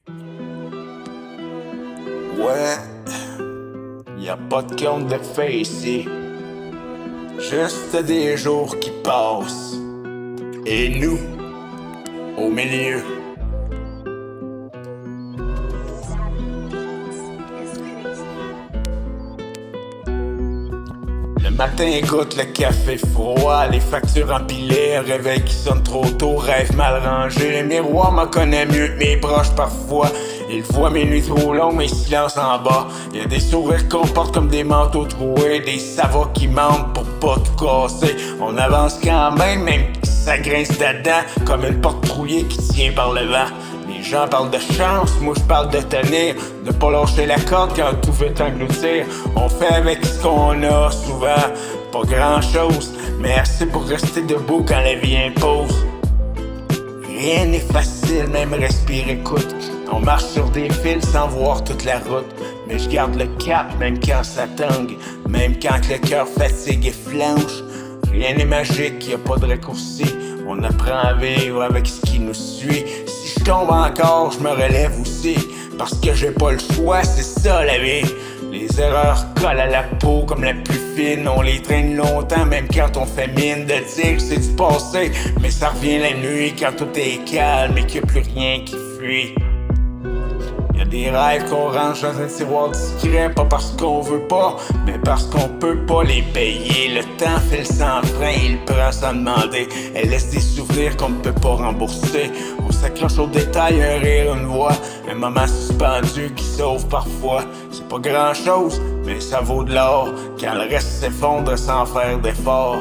Ouais, y a pas de compte de fait ici. Juste des jours qui passent. Et nous, au milieu. Le matin goûte le café froid, les factures empilées, un réveil qui sonne trop tôt, rêve mal rangé. Le miroir m'en connaît mieux que mes proches parfois. Il voit mes nuits trop longues, mes silences en bas. Y a des sourires qu'on porte comme des manteaux troués, des savoirs qui mentent pour pas tout casser. On avance quand même que ça grince dedans, comme une porte trouillée qui tient par le vent. Les gens parlent de chance, moi je parle de tenir, de pas lâcher la corde quand tout veut t'engloutir. On fait avec ce qu'on a souvent, pas grand chose, mais assez pour rester debout quand la vie impose. Rien n'est facile, même respirer coûte. On marche sur des fils sans voir toute la route. Mais je garde le cap même quand ça tangue, même quand le cœur fatigue et flanche. Rien n'est magique, y a pas de raccourci. On apprend à vivre avec ce qui nous suit. Si je tombe encore, je me relève aussi. Parce que j'ai pas le choix, c'est ça la vie. Les erreurs collent à la peau comme la plus fine. On les traîne longtemps, même quand on fait mine de dire que c'est du passé. Mais ça revient la nuit quand tout est calme et qu'il n'y a plus rien qui fuit. Y'a des rêves qu'on range dans un tiroir discret, pas parce qu'on veut pas, mais parce qu'on peut pas les payer. Le temps fait le sans frein, il prend sans demander. Elle laisse des souvenirs qu'on ne peut pas rembourser. On s'accroche aux détails, un rire, une voix, un moment suspendu qui sauve parfois. C'est pas grand chose, mais ça vaut de l'or quand le reste s'effondre sans faire d'effort.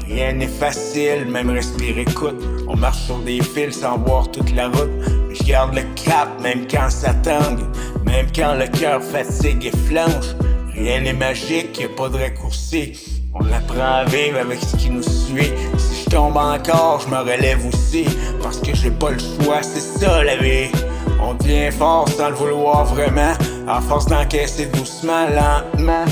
Rien n'est facile, même respirer coûte. On marche sur des fils sans voir toute la route. Mais je garde le cap, même quand ça tangue, même quand le cœur fatigue et flanche. Rien n'est magique, y'a pas de raccourci. On apprend à vivre avec ce qui nous suit. Si je tombe encore, je me relève aussi. Parce que j'ai pas le choix, c'est ça la vie. On devient fort sans le vouloir vraiment, à force d'encaisser doucement, lentement.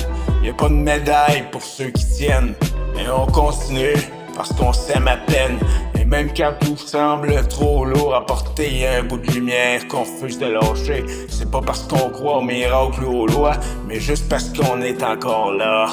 Y'a pas de médaille pour ceux qui tiennent, mais on continue parce qu'on s'aime à peine. Et même quand tout semble trop lourd à porter, y a un bout de lumière qu'on refuse de lâcher. C'est pas parce qu'on croit aux miracles ou aux lois, mais juste parce qu'on est encore là.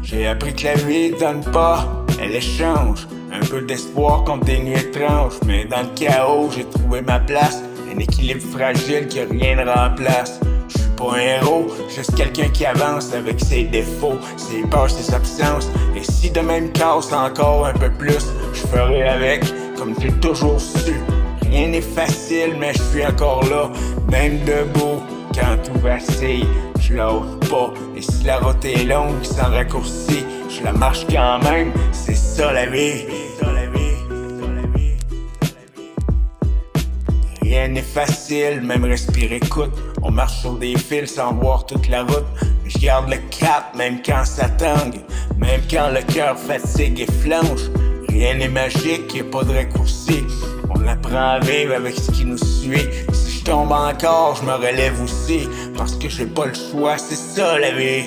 J'ai appris que la vie donne pas, elle échange un peu d'espoir contre des nuits étranges. Mais dans le chaos, j'ai trouvé ma place, un équilibre fragile que rien ne remplace. Je suis pas un héros, juste quelqu'un qui avance avec ses défauts, ses peurs, ses absences. Et si demain me casse encore un peu plus, je ferai avec, comme j'ai toujours su. Rien n'est facile, mais je suis encore là, même debout, quand tout vacille. Je lâche pas, et si la route est longue, sans raccourci, je la marche quand même, c'est ça la vie. Rien n'est facile, même respirer coûte. On marche sur des fils sans voir toute la route. Mais je garde le cap, même quand ça tangue, même quand le cœur fatigue et flanche. Rien n'est magique, y'a pas de raccourci. On apprend à vivre avec ce qui nous suit. Si je tombe encore, je me relève aussi. Parce que j'ai pas le choix, c'est ça la vie.